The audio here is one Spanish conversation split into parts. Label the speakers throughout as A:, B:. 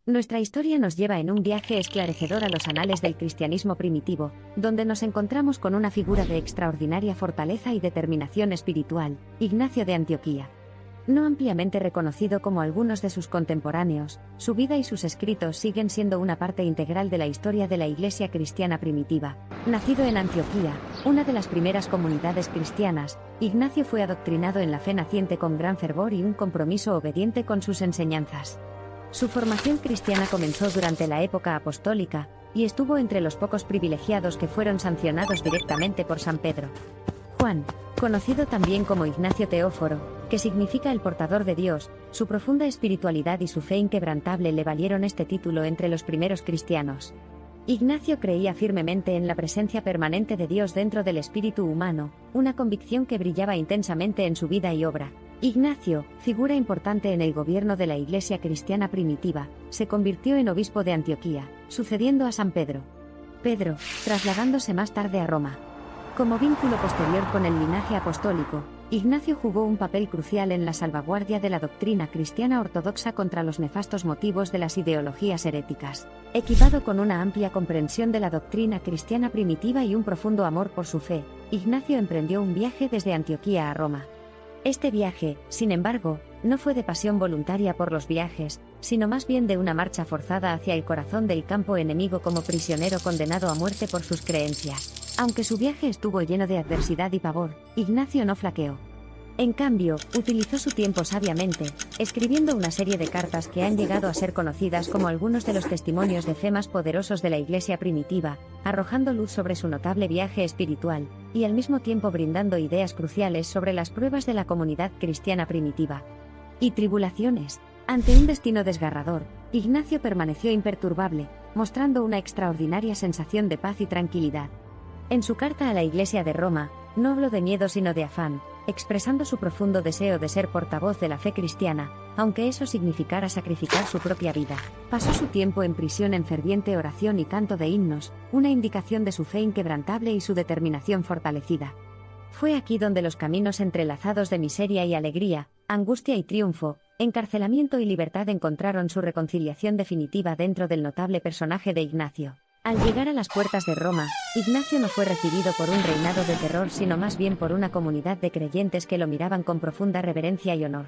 A: Nuestra historia nos lleva en un viaje esclarecedor a los anales del cristianismo primitivo, donde nos encontramos con una figura de extraordinaria fortaleza y determinación espiritual, Ignacio de Antioquía. No ampliamente reconocido como algunos de sus contemporáneos, su vida y sus escritos siguen siendo una parte integral de la historia de la Iglesia cristiana primitiva. Nacido en Antioquía, una de las primeras comunidades cristianas, Ignacio fue adoctrinado en la fe naciente con gran fervor y un compromiso obediente con sus enseñanzas. Su formación cristiana comenzó durante la época apostólica, y estuvo entre los pocos privilegiados que fueron sancionados directamente por San Pedro. Juan, conocido también como Ignacio Teóforo, que significa el portador de Dios, su profunda espiritualidad y su fe inquebrantable le valieron este título entre los primeros cristianos. Ignacio creía firmemente en la presencia permanente de Dios dentro del espíritu humano, una convicción que brillaba intensamente en su vida y obra. Ignacio, figura importante en el gobierno de la Iglesia cristiana primitiva, se convirtió en obispo de Antioquía, sucediendo a San Pedro. Pedro, trasladándose más tarde a Roma. Como vínculo posterior con el linaje apostólico, Ignacio jugó un papel crucial en la salvaguardia de la doctrina cristiana ortodoxa contra los nefastos motivos de las ideologías heréticas. Equipado con una amplia comprensión de la doctrina cristiana primitiva y un profundo amor por su fe, Ignacio emprendió un viaje desde Antioquía a Roma. Este viaje, sin embargo, no fue de pasión voluntaria por los viajes, sino más bien de una marcha forzada hacia el corazón del campo enemigo como prisionero condenado a muerte por sus creencias. Aunque su viaje estuvo lleno de adversidad y pavor, Ignacio no flaqueó. En cambio, utilizó su tiempo sabiamente, escribiendo una serie de cartas que han llegado a ser conocidas como algunos de los testimonios de fe más poderosos de la Iglesia primitiva, arrojando luz sobre su notable viaje espiritual, y al mismo tiempo brindando ideas cruciales sobre las pruebas de la comunidad cristiana primitiva. Y tribulaciones. Ante un destino desgarrador, Ignacio permaneció imperturbable, mostrando una extraordinaria sensación de paz y tranquilidad. En su carta a la Iglesia de Roma, no habló de miedo sino de afán, expresando su profundo deseo de ser portavoz de la fe cristiana, aunque eso significara sacrificar su propia vida. Pasó su tiempo en prisión en ferviente oración y canto de himnos, una indicación de su fe inquebrantable y su determinación fortalecida. Fue aquí donde los caminos entrelazados de miseria y alegría, angustia y triunfo, encarcelamiento y libertad encontraron su reconciliación definitiva dentro del notable personaje de Ignacio. Al llegar a las puertas de Roma, Ignacio no fue recibido por un reinado de terror sino más bien por una comunidad de creyentes que lo miraban con profunda reverencia y honor.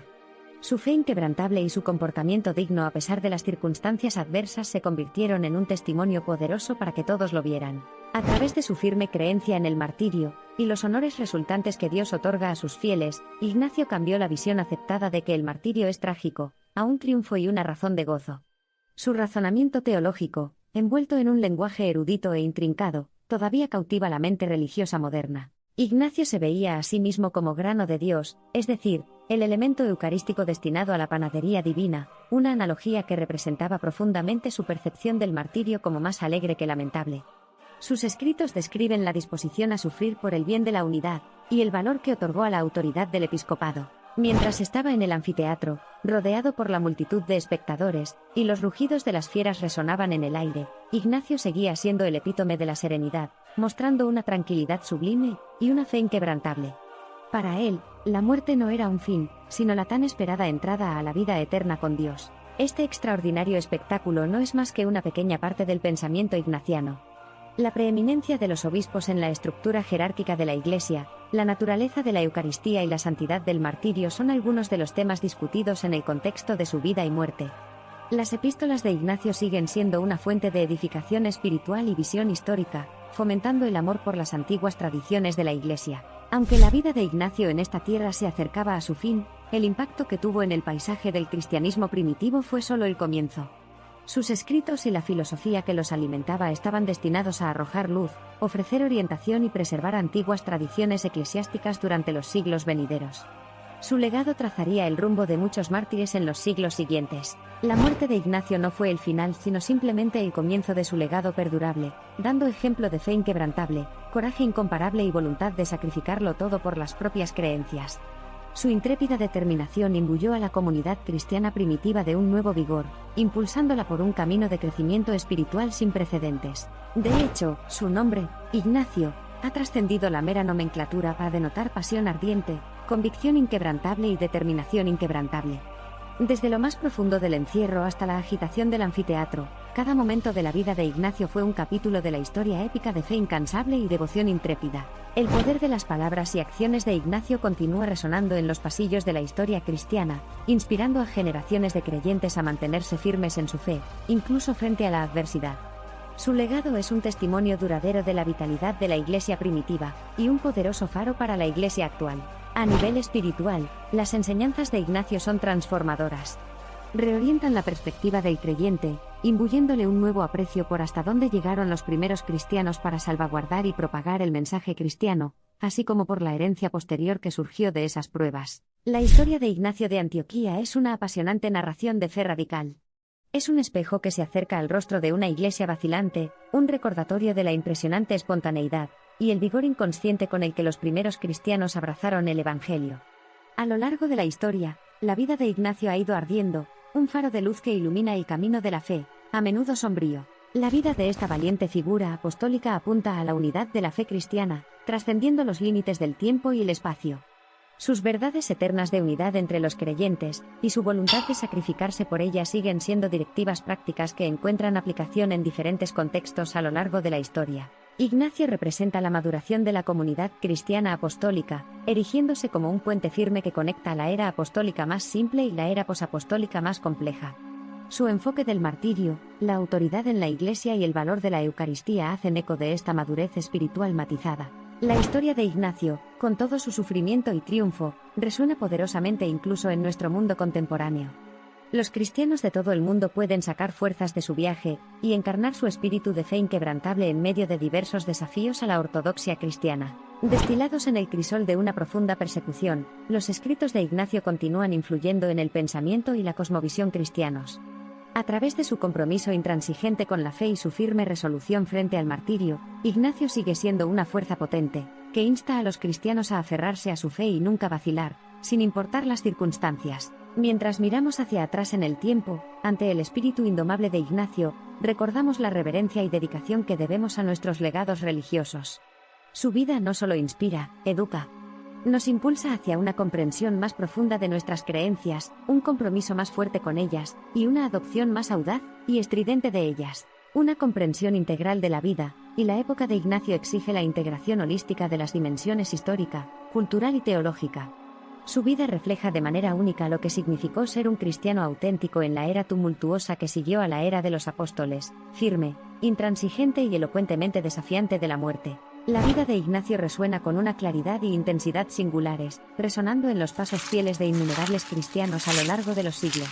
A: Su fe inquebrantable y su comportamiento digno a pesar de las circunstancias adversas se convirtieron en un testimonio poderoso para que todos lo vieran. A través de su firme creencia en el martirio, y los honores resultantes que Dios otorga a sus fieles, Ignacio cambió la visión aceptada de que el martirio es trágico, a un triunfo y una razón de gozo. Su razonamiento teológico, envuelto en un lenguaje erudito e intrincado, todavía cautiva la mente religiosa moderna. Ignacio se veía a sí mismo como grano de Dios, es decir, el elemento eucarístico destinado a la panadería divina, una analogía que representaba profundamente su percepción del martirio como más alegre que lamentable. Sus escritos describen la disposición a sufrir por el bien de la unidad, y el valor que otorgó a la autoridad del episcopado. Mientras estaba en el anfiteatro, rodeado por la multitud de espectadores, y los rugidos de las fieras resonaban en el aire, Ignacio seguía siendo el epítome de la serenidad, mostrando una tranquilidad sublime y una fe inquebrantable. Para él, la muerte no era un fin, sino la tan esperada entrada a la vida eterna con Dios. Este extraordinario espectáculo no es más que una pequeña parte del pensamiento ignaciano. La preeminencia de los obispos en la estructura jerárquica de la Iglesia, la naturaleza de la Eucaristía y la santidad del martirio son algunos de los temas discutidos en el contexto de su vida y muerte. Las epístolas de Ignacio siguen siendo una fuente de edificación espiritual y visión histórica, fomentando el amor por las antiguas tradiciones de la Iglesia. Aunque la vida de Ignacio en esta tierra se acercaba a su fin, el impacto que tuvo en el paisaje del cristianismo primitivo fue solo el comienzo. Sus escritos y la filosofía que los alimentaba estaban destinados a arrojar luz, ofrecer orientación y preservar antiguas tradiciones eclesiásticas durante los siglos venideros. Su legado trazaría el rumbo de muchos mártires en los siglos siguientes. La muerte de Ignacio no fue el final sino simplemente el comienzo de su legado perdurable, dando ejemplo de fe inquebrantable, coraje incomparable y voluntad de sacrificarlo todo por las propias creencias. Su intrépida determinación imbuyó a la comunidad cristiana primitiva de un nuevo vigor, impulsándola por un camino de crecimiento espiritual sin precedentes. De hecho, su nombre, Ignacio, ha trascendido la mera nomenclatura para denotar pasión ardiente, convicción inquebrantable y determinación inquebrantable. Desde lo más profundo del encierro hasta la agitación del anfiteatro, cada momento de la vida de Ignacio fue un capítulo de la historia épica de fe incansable y devoción intrépida. El poder de las palabras y acciones de Ignacio continúa resonando en los pasillos de la historia cristiana, inspirando a generaciones de creyentes a mantenerse firmes en su fe, incluso frente a la adversidad. Su legado es un testimonio duradero de la vitalidad de la Iglesia primitiva, y un poderoso faro para la Iglesia actual. A nivel espiritual, las enseñanzas de Ignacio son transformadoras. Reorientan la perspectiva del creyente, imbuyéndole un nuevo aprecio por hasta dónde llegaron los primeros cristianos para salvaguardar y propagar el mensaje cristiano, así como por la herencia posterior que surgió de esas pruebas. La historia de Ignacio de Antioquía es una apasionante narración de fe radical. Es un espejo que se acerca al rostro de una iglesia vacilante, un recordatorio de la impresionante espontaneidad y el vigor inconsciente con el que los primeros cristianos abrazaron el Evangelio. A lo largo de la historia, la vida de Ignacio ha ido ardiendo, un faro de luz que ilumina el camino de la fe, a menudo sombrío. La vida de esta valiente figura apostólica apunta a la unidad de la fe cristiana, trascendiendo los límites del tiempo y el espacio. Sus verdades eternas de unidad entre los creyentes, y su voluntad de sacrificarse por ellas siguen siendo directivas prácticas que encuentran aplicación en diferentes contextos a lo largo de la historia. Ignacio representa la maduración de la comunidad cristiana apostólica, erigiéndose como un puente firme que conecta la era apostólica más simple y la era posapostólica más compleja. Su enfoque del martirio, la autoridad en la Iglesia y el valor de la Eucaristía hacen eco de esta madurez espiritual matizada. La historia de Ignacio, con todo su sufrimiento y triunfo, resuena poderosamente incluso en nuestro mundo contemporáneo. Los cristianos de todo el mundo pueden sacar fuerzas de su viaje y encarnar su espíritu de fe inquebrantable en medio de diversos desafíos a la ortodoxia cristiana. Destilados en el crisol de una profunda persecución, los escritos de Ignacio continúan influyendo en el pensamiento y la cosmovisión cristianos. A través de su compromiso intransigente con la fe y su firme resolución frente al martirio, Ignacio sigue siendo una fuerza potente, que insta a los cristianos a aferrarse a su fe y nunca vacilar, sin importar las circunstancias. Mientras miramos hacia atrás en el tiempo, ante el espíritu indomable de Ignacio, recordamos la reverencia y dedicación que debemos a nuestros legados religiosos. Su vida no solo inspira, educa. Nos impulsa hacia una comprensión más profunda de nuestras creencias, un compromiso más fuerte con ellas, y una adopción más audaz y estridente de ellas. Una comprensión integral de la vida, y la época de Ignacio exige la integración holística de las dimensiones histórica, cultural y teológica. Su vida refleja de manera única lo que significó ser un cristiano auténtico en la era tumultuosa que siguió a la era de los apóstoles, firme, intransigente y elocuentemente desafiante de la muerte. La vida de Ignacio resuena con una claridad y intensidad singulares, resonando en los pasos fieles de innumerables cristianos a lo largo de los siglos.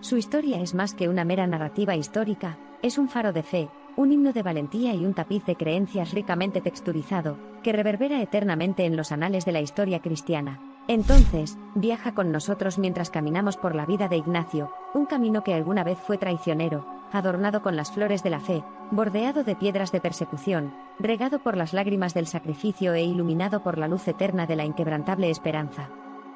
A: Su historia es más que una mera narrativa histórica, es un faro de fe, un himno de valentía y un tapiz de creencias ricamente texturizado, que reverbera eternamente en los anales de la historia cristiana. Entonces, viaja con nosotros mientras caminamos por la vida de Ignacio, un camino que alguna vez fue traicionero, adornado con las flores de la fe, bordeado de piedras de persecución, regado por las lágrimas del sacrificio e iluminado por la luz eterna de la inquebrantable esperanza.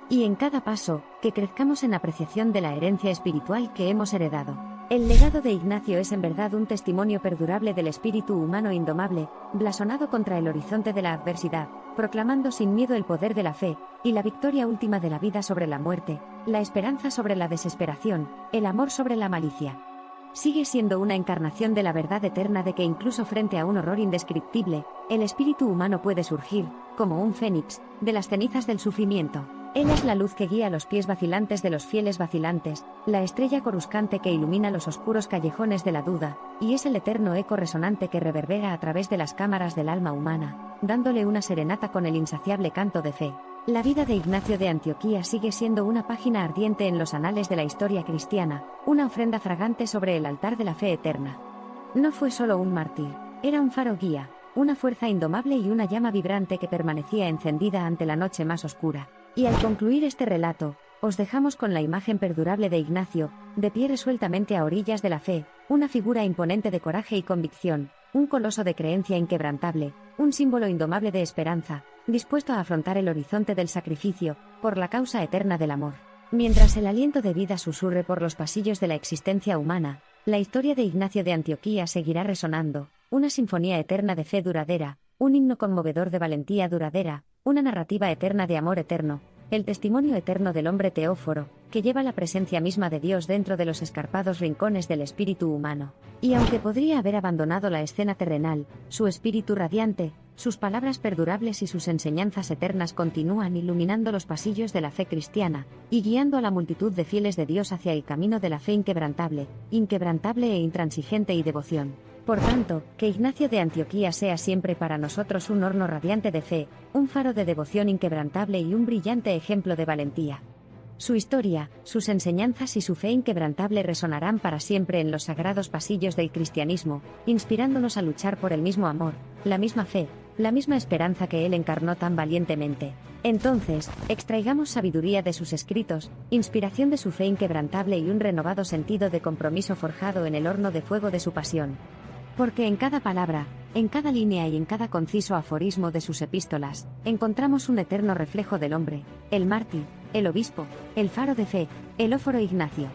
A: Y en cada paso, que crezcamos en apreciación de la herencia espiritual que hemos heredado. El legado de Ignacio es en verdad un testimonio perdurable del espíritu humano indomable, blasonado contra el horizonte de la adversidad, proclamando sin miedo el poder de la fe, y la victoria última de la vida sobre la muerte, la esperanza sobre la desesperación, el amor sobre la malicia. Sigue siendo una encarnación de la verdad eterna de que incluso frente a un horror indescriptible, el espíritu humano puede surgir, como un fénix, de las cenizas del sufrimiento. Él es la luz que guía los pies vacilantes de los fieles vacilantes, la estrella coruscante que ilumina los oscuros callejones de la duda, y es el eterno eco resonante que reverbera a través de las cámaras del alma humana, dándole una serenata con el insaciable canto de fe. La vida de Ignacio de Antioquía sigue siendo una página ardiente en los anales de la historia cristiana, una ofrenda fragante sobre el altar de la fe eterna. No fue solo un mártir, era un faro guía, una fuerza indomable y una llama vibrante que permanecía encendida ante la noche más oscura. Y al concluir este relato, os dejamos con la imagen perdurable de Ignacio, de pie resueltamente a orillas de la fe, una figura imponente de coraje y convicción, un coloso de creencia inquebrantable, un símbolo indomable de esperanza, dispuesto a afrontar el horizonte del sacrificio, por la causa eterna del amor. Mientras el aliento de vida susurre por los pasillos de la existencia humana, la historia de Ignacio de Antioquía seguirá resonando, una sinfonía eterna de fe duradera, un himno conmovedor de valentía duradera, una narrativa eterna de amor eterno, el testimonio eterno del hombre teóforo, que lleva la presencia misma de Dios dentro de los escarpados rincones del espíritu humano. Y aunque podría haber abandonado la escena terrenal, su espíritu radiante, sus palabras perdurables y sus enseñanzas eternas continúan iluminando los pasillos de la fe cristiana, y guiando a la multitud de fieles de Dios hacia el camino de la fe inquebrantable e intransigente y devoción. Por tanto, que Ignacio de Antioquía sea siempre para nosotros un horno radiante de fe, un faro de devoción inquebrantable y un brillante ejemplo de valentía. Su historia, sus enseñanzas y su fe inquebrantable resonarán para siempre en los sagrados pasillos del cristianismo, inspirándonos a luchar por el mismo amor, la misma fe, la misma esperanza que él encarnó tan valientemente. Entonces, extraigamos sabiduría de sus escritos, inspiración de su fe inquebrantable y un renovado sentido de compromiso forjado en el horno de fuego de su pasión. Porque en cada palabra, en cada línea y en cada conciso aforismo de sus epístolas, encontramos un eterno reflejo del hombre, el mártir, el obispo, el faro de fe, el óforo Ignacio.